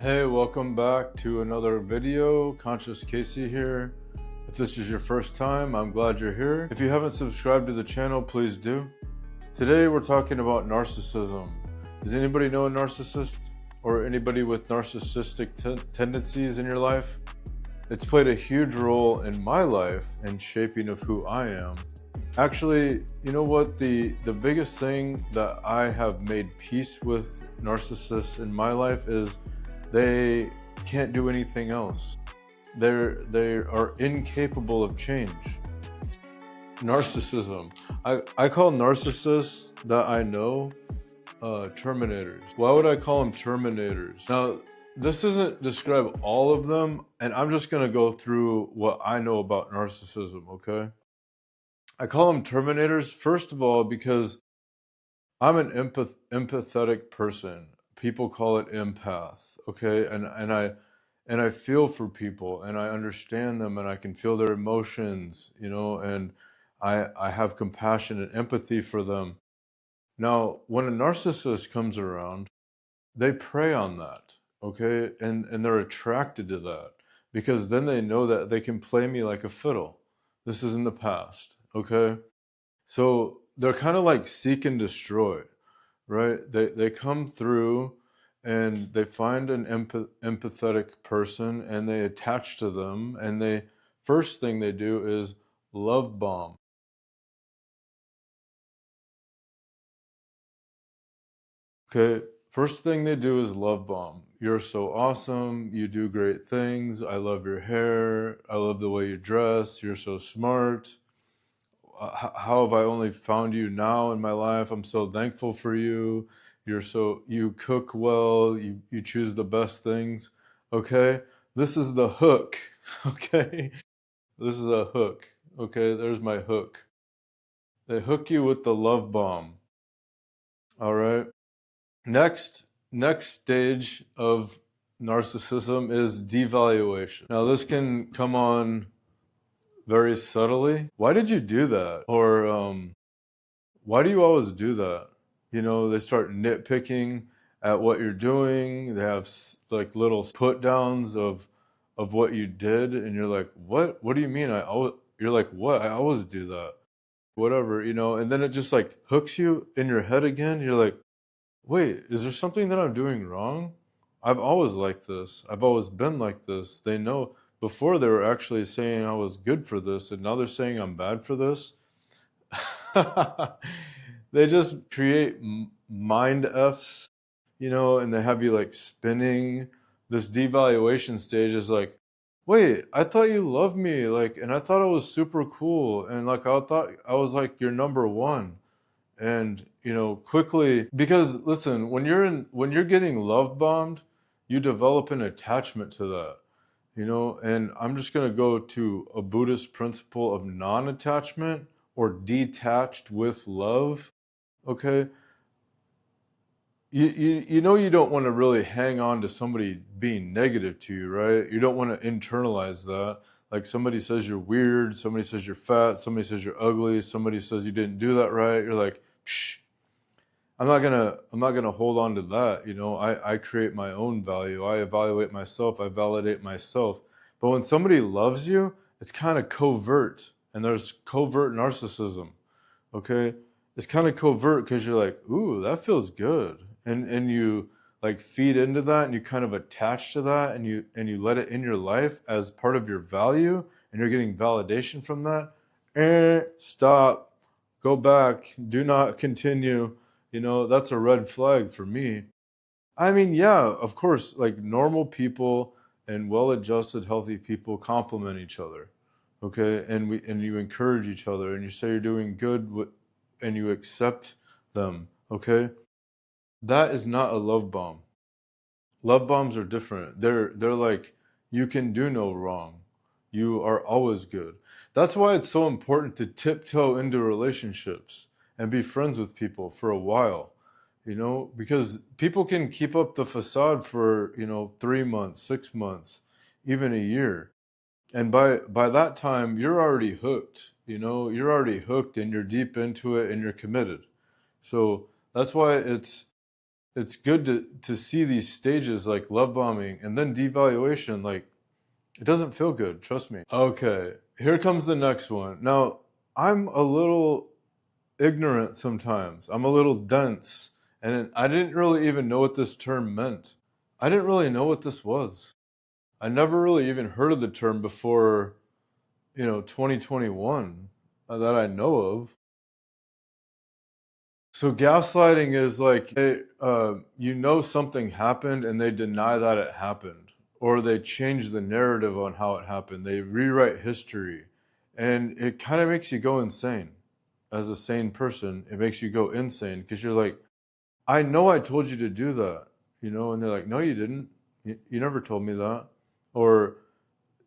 Hey, welcome back to another video. Conscious Casey here. If this is your first time, I'm glad you're here. If you haven't subscribed to the channel, please do. Today we're talking about narcissism. Does anybody know a narcissist or anybody with narcissistic tendencies in your life? It's played a huge role in my life and shaping of who I am. Actually, you know what? The biggest thing that I have made peace with narcissists in my life is they can't do anything else. They are incapable of change. Narcissism. I call narcissists that I know terminators. Why would I call them terminators? Now, this doesn't describe all of them, and I'm just gonna go through what I know about narcissism, okay? I call them terminators, first of all, because I'm an empathetic person. People call it empath, okay? And I feel for people and I understand them and I can feel their emotions, and I have compassion and empathy for them. Now, when a narcissist comes around, they prey on that, okay? And they're attracted to that because then they know that they can play me like a fiddle. This is in the past, okay? So they're kind of like seek and destroy, right? They come through and they find an empathetic person and they attach to them, and they first thing they do is love bomb. Okay, first thing they do is love bomb. You're so awesome, you do great things, I love your hair, I love the way you dress, you're so smart. How have I only found you now in my life? I'm so thankful for you. You cook well, you choose the best things. Okay? This is the hook. Okay? This is a hook. Okay? There's my hook. They hook you with the love bomb. All right? Next stage of narcissism is devaluation. Now this can come on very subtly. Why did you do that? Or why do you always do that? They start nitpicking at what you're doing. They have like little put downs of what you did, and you're like, "What? What do you mean? I always?" You're like, "What? I always do that." Whatever, and then it just like hooks you in your head again. You're like, "Wait, is there something that I'm doing wrong? I've always liked this. I've always been like this." They know before they were actually saying I was good for this, and now they're saying I'm bad for this. They just create mind f's, and they have you like spinning. This devaluation stage is like, wait, I thought you loved me, like, and I thought it was super cool, and like I thought I was like your number one. And quickly, because listen, when you're getting love bombed, you develop an attachment to that, and I'm just going to go to a Buddhist principle of non-attachment, or detached with love. Okay, you don't want to really hang on to somebody being negative to you, right? You don't want to internalize that. Like somebody says you're weird, somebody says you're fat, somebody says you're ugly, somebody says you didn't do that right, you're like, psh, I'm not gonna hold on to that. I create my own value. I evaluate myself. I validate myself. But when somebody loves you, it's kind of covert, and there's covert narcissism. Okay, it's kind of covert because you're like, ooh, that feels good, and you like feed into that, and you kind of attach to that, and you let it in your life as part of your value, and you're getting validation from that. Stop, go back, do not continue. That's a red flag for me. I mean, yeah, of course, like normal people and well-adjusted, healthy people complement each other, okay? And you encourage each other, and you say you're doing good, and you accept them, okay? That is not a love bomb. Love bombs are different. They're like, you can do no wrong. You are always good. That's why it's so important to tiptoe into relationships and be friends with people for a while, because people can keep up the facade for, 3 months, 6 months, even a year. And by that time, you're already hooked, you're already hooked and you're deep into it and you're committed. So that's why it's good to see these stages like love bombing and then devaluation. Like, it doesn't feel good, trust me. Okay, here comes the next one. Now, I'm a little ignorant sometimes. I'm a little dense. And I didn't really even know what this term meant. I didn't really know what this was. I never really even heard of the term before, 2021 that I know of. So gaslighting is like something happened and they deny that it happened, or they change the narrative on how it happened. They rewrite history, and it kind of makes you go insane. As a sane person, it makes you go insane because you're like, I know I told you to do that, and they're like, no, you didn't. You never told me that, or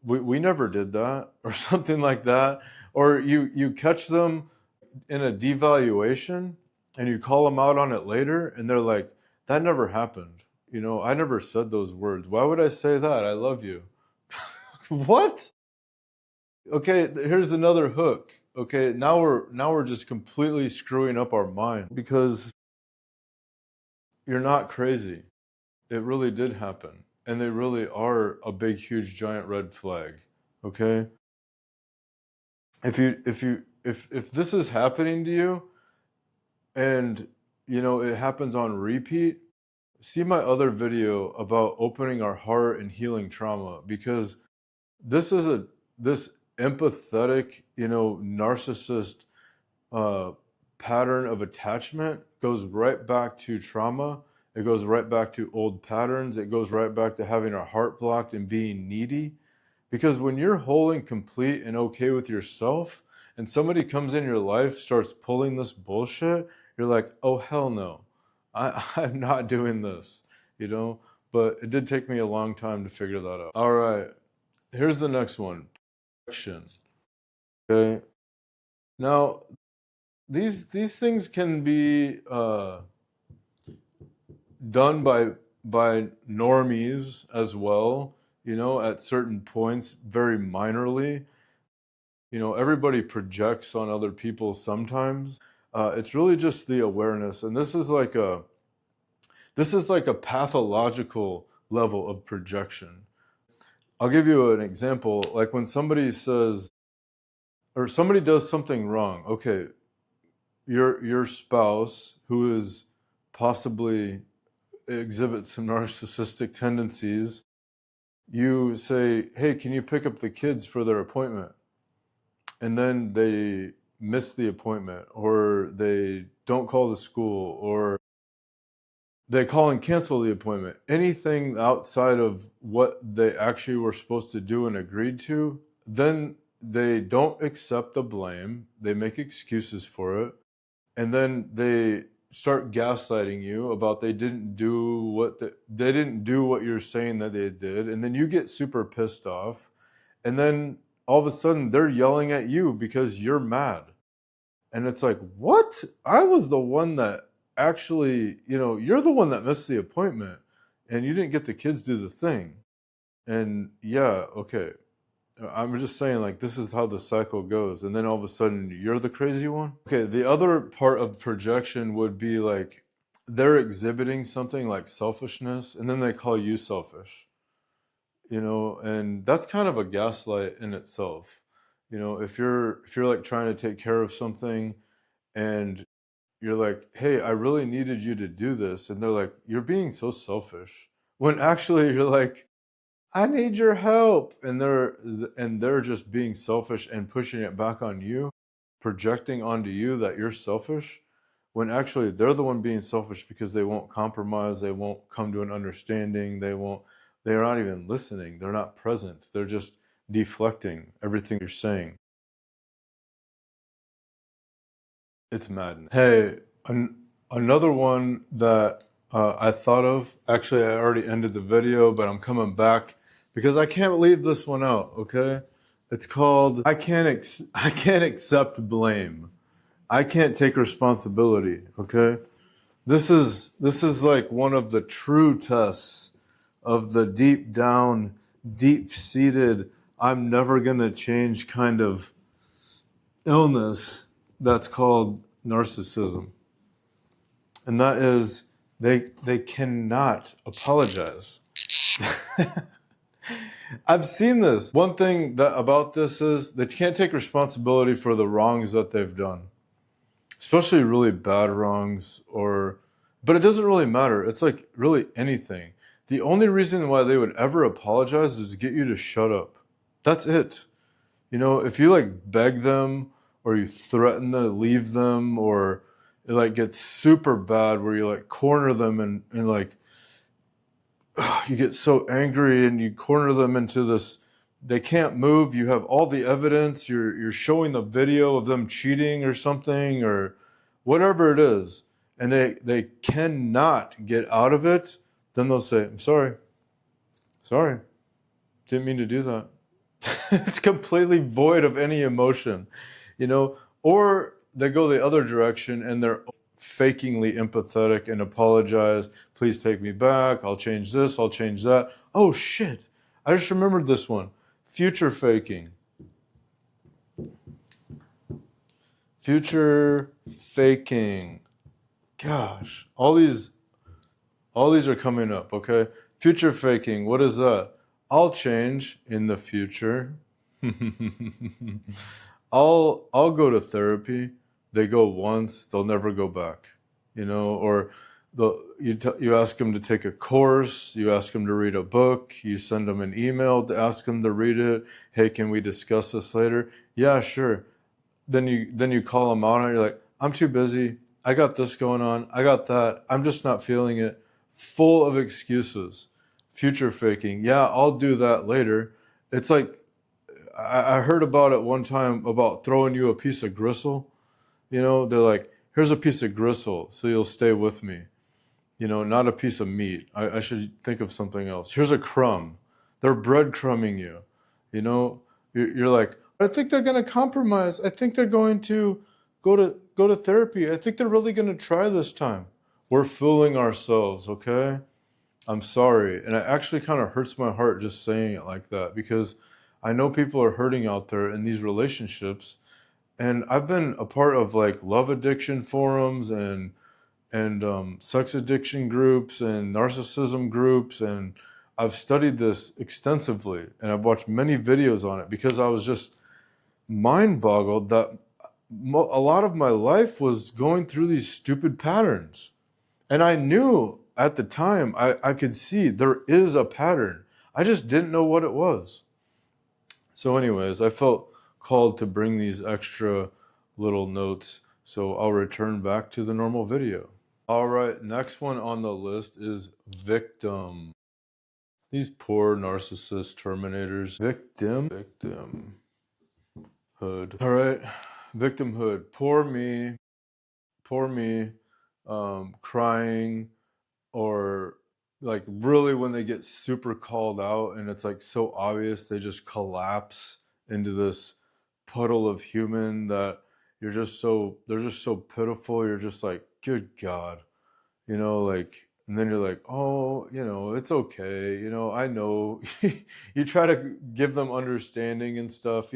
we never did that, or something like that. Or you catch them in a devaluation and you call them out on it later and they're like, that never happened. I never said those words. Why would I say that? I love you. What? Okay, here's another hook. Okay, now we're just completely screwing up our mind because you're not crazy. It really did happen. And they really are a big, huge, giant red flag. Okay? If this is happening to you and it happens on repeat, see my other video about opening our heart and healing trauma, because this empathetic, narcissist uh, pattern of attachment goes right back to trauma. It goes right back to old patterns. It goes right back to having our heart blocked and being needy. Because when you're whole and complete and okay with yourself, and somebody comes in your life, starts pulling this bullshit, you're like, oh, hell no. I'm not doing this, you know? But it did take me a long time to figure that out. All right, here's the next one. Projection. Okay. Now, these things can be done by normies as well, at certain points, very minorly. Everybody projects on other people sometimes. It's really just the awareness, and this is like a pathological level of projection. I'll give you an example. Like when somebody says, or somebody does something wrong. Okay, your spouse, who is possibly exhibits some narcissistic tendencies, you say, hey, can you pick up the kids for their appointment? And then they miss the appointment, or they don't call the school, or they call and cancel the appointment. Anything outside of what they actually were supposed to do and agreed to, then they don't accept the blame. They make excuses for it. And then they start gaslighting you about they didn't do what you're saying that they did. And then you get super pissed off. And then all of a sudden they're yelling at you because you're mad. And it's like, what? I was the one that actually, you're the one that missed the appointment and you didn't get the kids do the thing. And yeah, okay. I'm just saying, like, this is how the cycle goes. And then all of a sudden, you're the crazy one. Okay, the other part of projection would be like they're exhibiting something like selfishness, and then they call you selfish, and that's kind of a gaslight in itself. If you're like trying to take care of something and you're like, hey, I really needed you to do this. And they're like, you're being so selfish. When actually you're like, I need your help. And they're just being selfish and pushing it back on you, projecting onto you that you're selfish, when actually they're the one being selfish because they won't compromise, they won't come to an understanding, they're not even listening, they're not present, they're just deflecting everything you're saying. It's madness. Hey, another one that I thought of. Actually, I already ended the video, but I'm coming back because I can't leave this one out. Okay, it's called I can't accept blame. I can't take responsibility. Okay, this is like one of the true tests of the deep down, deep seated, I'm never gonna change kind of illness that's called narcissism. And that is They cannot apologize. I've seen this. One thing that about this is they can't take responsibility for the wrongs that they've done, especially really bad wrongs, but it doesn't really matter. It's like really anything. The only reason why they would ever apologize is to get you to shut up. That's it. If you like beg them or you threaten to leave them, or it like gets super bad where you like corner them and like you get so angry and you corner them into this, they can't move, you have all the evidence, you're showing the video of them cheating or something or whatever it is, and they cannot get out of it, then they'll say, I'm sorry, didn't mean to do that. It's completely void of any emotion, or they go the other direction and they're fakingly empathetic and apologize. Please take me back. I'll change this. I'll change that. Oh shit. I just remembered this one. Future faking. Future faking. Gosh, all these are coming up, okay? Future faking. What is that? I'll change in the future. I'll go to therapy. They go once, they'll never go back. Or you ask them to take a course, you ask them to read a book, you send them an email to ask them to read it. Hey, can we discuss this later? Yeah, sure. Then you call them out and you're like, I'm too busy. I got this going on. I got that. I'm just not feeling it. Full of excuses. Future faking. Yeah, I'll do that later. It's like I heard about it one time about throwing you a piece of gristle. They're like, here's a piece of gristle, so you'll stay with me. Not a piece of meat. I should think of something else. Here's a crumb. They're breadcrumbing you. You're like, I think they're going to compromise. I think they're going to go to therapy. I think they're really going to try this time. We're fooling ourselves, okay? I'm sorry. And it actually kind of hurts my heart just saying it like that, because I know people are hurting out there in these relationships. And I've been a part of like love addiction forums and sex addiction groups and narcissism groups, and I've studied this extensively and I've watched many videos on it because I was just mind boggled that a lot of my life was going through these stupid patterns. And I knew at the time, I could see there is a pattern. I just didn't know what it was. So, anyways, I felt called to bring these extra little notes. So I'll return back to the normal video. All right, next one on the list is victim. These poor narcissist terminators. Victimhood. All right, victimhood. Poor me, crying, or like really when they get super called out and it's like so obvious, they just collapse into this puddle of human that they're just so pitiful. You're just like, good God. Like, and then you're like, oh, it's okay, I know. You try to give them understanding and stuff,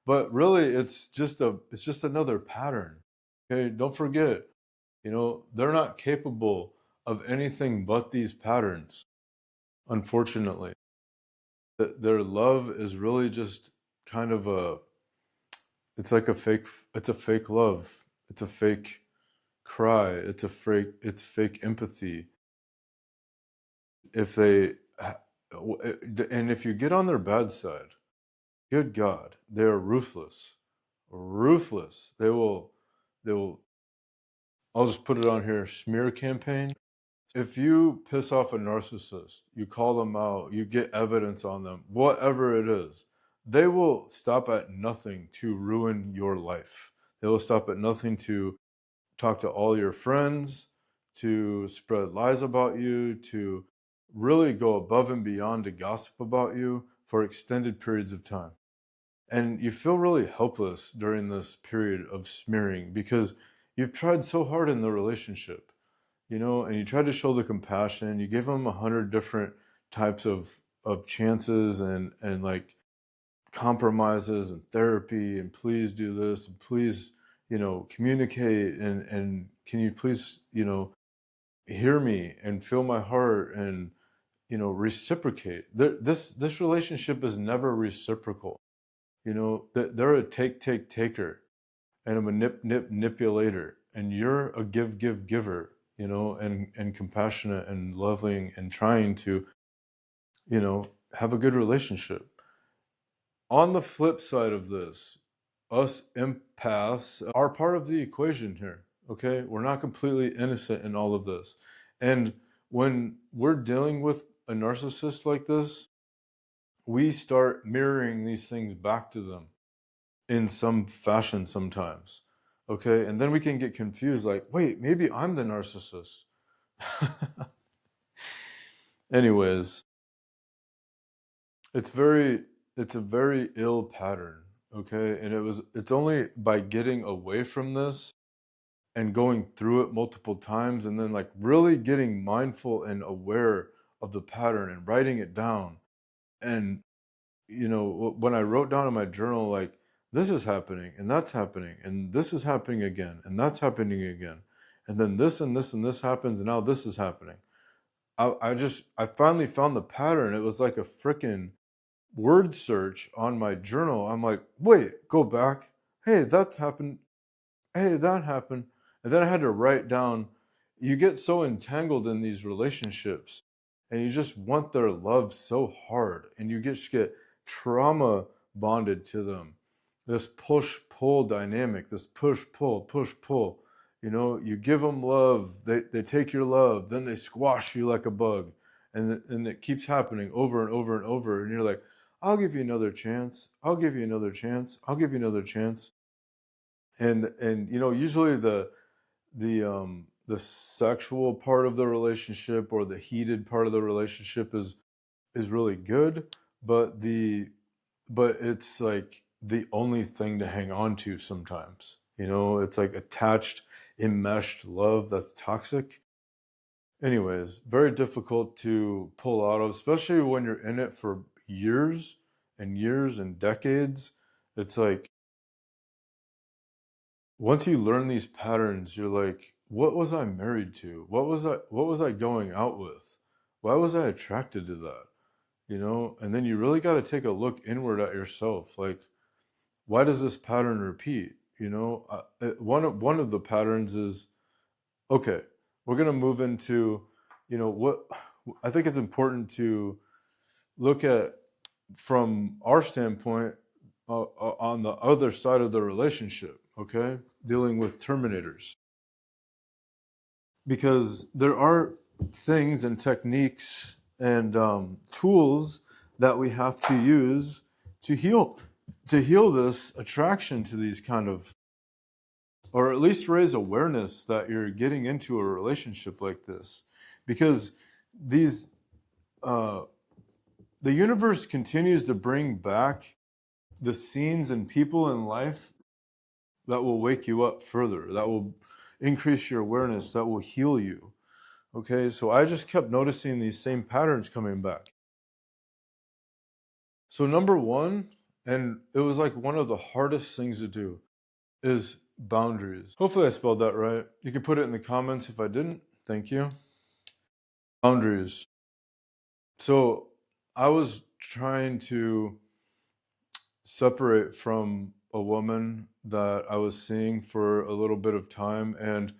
but really it's just another pattern. Okay, don't forget, they're not capable of anything but these patterns, unfortunately. Their love is really just kind of it's like it's a fake love, it's a fake cry, it's fake empathy. If they and if you get on their bad side, good God, they are ruthless. They will I'll just put it on here, smear campaign. If you piss off a narcissist, you call them out, you get evidence on them, whatever it is, they will stop at nothing to ruin your life. They will stop at nothing to talk to all your friends, to spread lies about you, to really go above and beyond to gossip about you for extended periods of time. And you feel really helpless during this period of smearing because you've tried so hard in the relationship, and you try to show the compassion. You give them 100 different types of chances and like compromises and therapy, and please do this, and please, communicate, and can you please, hear me and feel my heart and, reciprocate. This relationship is never reciprocal. They're a taker and a manipulator, and you're a giver, and compassionate and loving and trying to, have a good relationship. On the flip side of this, us empaths are part of the equation here. Okay, we're not completely innocent in all of this, and when we're dealing with a narcissist like this, we start mirroring these things back to them in some fashion sometimes. Okay, and then we can get confused, like, wait, maybe I'm the narcissist. Anyways, it's very it's a very ill pattern. Okay, and it's only by getting away from this and going through it multiple times, and then like really getting mindful and aware of the pattern and writing it down. And when I wrote down in my journal, like, this is happening and that's happening and this is happening again and that's happening again, and then this and this and this happens and now this is happening. I finally found the pattern. It was like a freaking word search on my journal. I'm like, wait, go back. Hey, that happened. Hey, that happened. And then I had to write down, you get so entangled in these relationships and you just want their love so hard and you just get trauma bonded to them. This push pull dynamic, this push pull, push pull. You give them love, they take your love, then they squash you like a bug. And it keeps happening over and over and over. And you're like, I'll give you another chance. I'll give you another chance. I'll give you another chance. And usually the sexual part of the relationship or the heated part of the relationship is really good, but it's like the only thing to hang on to sometimes. It's like attached, enmeshed love that's toxic. Anyways, very difficult to pull out of, especially when you're in it for years and decades. It's like once you learn these patterns, you're like, what was I married to? What was I going out with? Why was I attracted to that? And then you really got to take a look inward at yourself. Like, why does this pattern repeat? One of the patterns is, okay, we're going to move into, what I think it's important to look at from our standpoint, on the other side of the relationship, okay? Dealing with terminators. Because there are things and techniques and tools that we have to use to heal this attraction to these kind of, or at least raise awareness that you're getting into a relationship like this. Because these uh, the universe continues to bring back the scenes and people in life that will wake you up further, that will increase your awareness, that will heal you. Okay, so I just kept noticing these same patterns coming back. So, number one, and it was like one of the hardest things to do, is boundaries. Hopefully, I spelled that right. You can put it in the comments if I didn't. Thank you. Boundaries. So, I was trying to separate from a woman that I was seeing for a little bit of time, and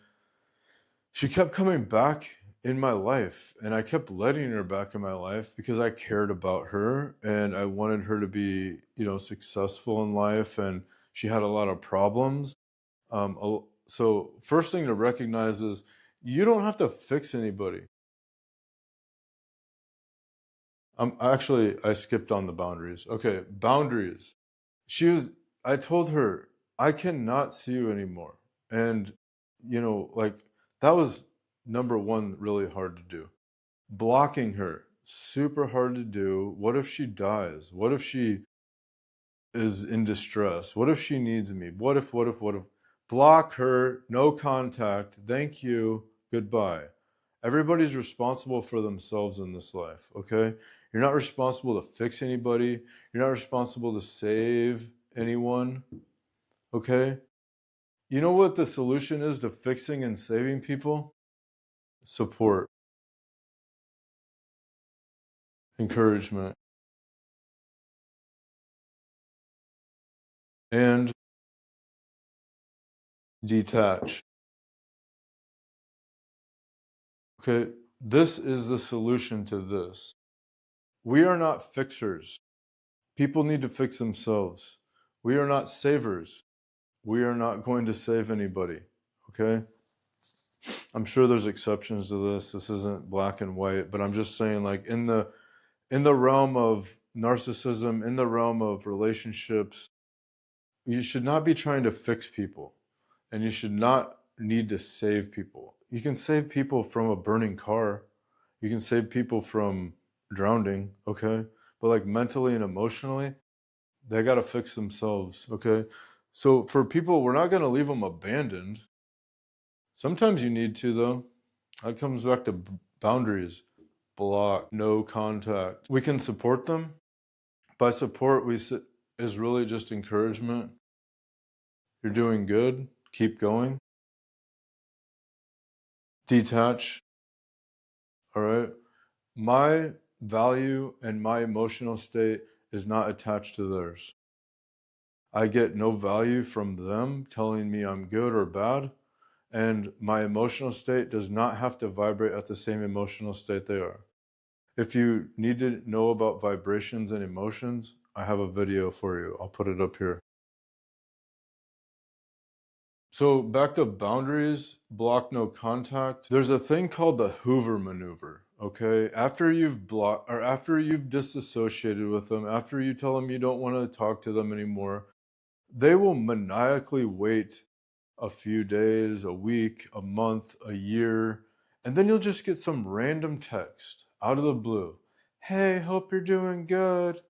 she kept coming back in my life, and I kept letting her back in my life because I cared about her and I wanted her to be, successful in life, and she had a lot of problems. So first thing to recognize is you don't have to fix anybody. I skipped on the boundaries. Okay, boundaries. I told her, I cannot see you anymore. And, like, that was number one, really hard to do. Blocking her, super hard to do. What if she dies? What if she is in distress? What if she needs me? What if? Block her, no contact. Thank you. Goodbye. Everybody's responsible for themselves in this life, okay? You're not responsible to fix anybody. You're not responsible to save anyone, okay? You know what the solution is to fixing and saving people? support, encouragement, and detach. Okay, this is the solution to this. We are not fixers. People need to fix themselves. We are not savers. We are not going to save anybody. Okay? I'm sure there's exceptions to this. This isn't black and white, but I'm just saying, like, in the realm of narcissism, in the realm of relationships, you should not be trying to fix people, and you should not need to save people. You can save people from a burning car. You can save people from drowning, okay? But like mentally and emotionally, they got to fix themselves, okay? So for people, we're not going to leave them abandoned. Sometimes you need to, though. That comes back to boundaries, block, no contact. We can support them. By support, is really just encouragement. You're doing good. Keep going. Detach. All right. My value and my emotional state is not attached to theirs. I get no value from them telling me I'm good or bad. And my emotional state does not have to vibrate at the same emotional state they are. If you need to know about vibrations and emotions, I have a video for you. I'll put it up here. So back to boundaries, block no contact. There's a thing called the Hoover maneuver, okay? After you've blocked or after you've disassociated with them, after you tell them you don't want to talk to them anymore, they will maniacally wait a few days, a week, a month, a year, and then you'll just get some random text out of the blue. Hey, hope you're doing good.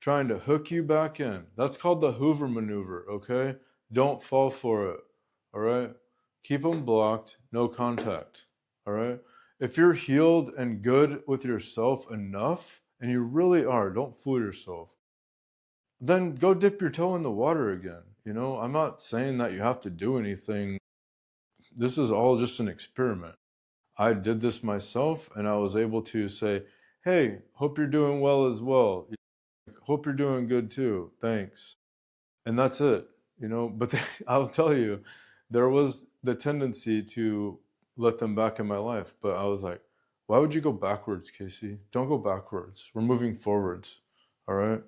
Trying to hook you back in. That's called the Hoover maneuver, okay? Don't fall for it, all right? Keep them blocked, no contact, all right? If you're healed and good with yourself enough, and you really are, don't fool yourself, then go dip your toe in the water again. You know, I'm not saying that you have to do anything. This is all just an experiment. I did this myself, and I was able to say, hey, hope you're doing well as well. Hope you're doing good too. Thanks. And that's it, you know. But I'll tell you, there was the tendency to let them back in my life. But I was like, why would you go backwards, Casey? Don't go backwards. We're moving forwards. All right.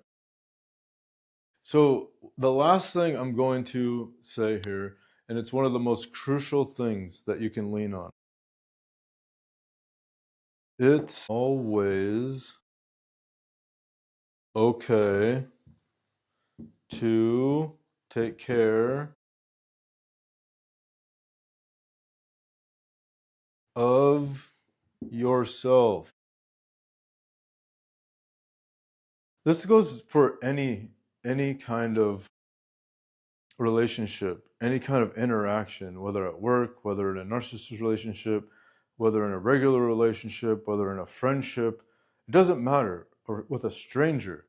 So the last thing I'm going to say here, and it's one of the most crucial things that you can lean on. It's always okay to take care of yourself. This goes for any kind of relationship, any kind of interaction, whether at work, whether in a narcissist relationship, whether in a regular relationship, whether in a friendship, it doesn't matter, or with a stranger.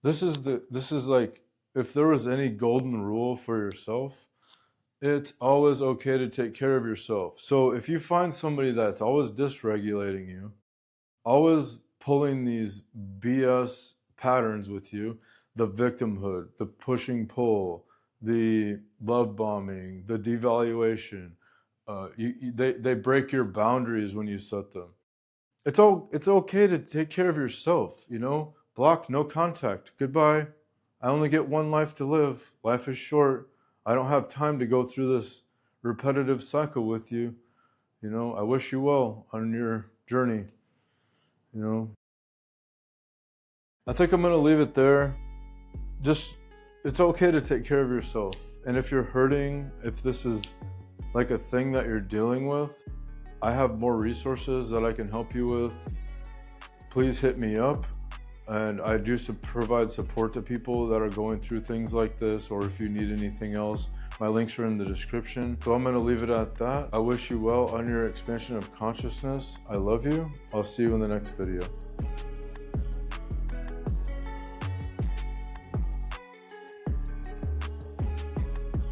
This is like, if there was any golden rule for yourself, it's always okay to take care of yourself. So if you find somebody that's always dysregulating you, always pulling these BS patterns with you, the victimhood, the pushing pull, the love bombing, the devaluation, they break your boundaries when you set them. It's okay to take care of yourself, you know? Block, no contact. Goodbye. I only get one life to live. Life is short. I don't have time to go through this repetitive cycle with you. You know, I wish you well on your journey, you know. I think I'm going to leave it there. Just, it's okay to take care of yourself. And if you're hurting, if this is like a thing that you're dealing with, I have more resources that I can help you with. Please hit me up. And I do provide support to people that are going through things like this, or if you need anything else, my links are in the description. So I'm going to leave it at that. I wish you well on your expansion of consciousness. I love you. I'll see you in the next video.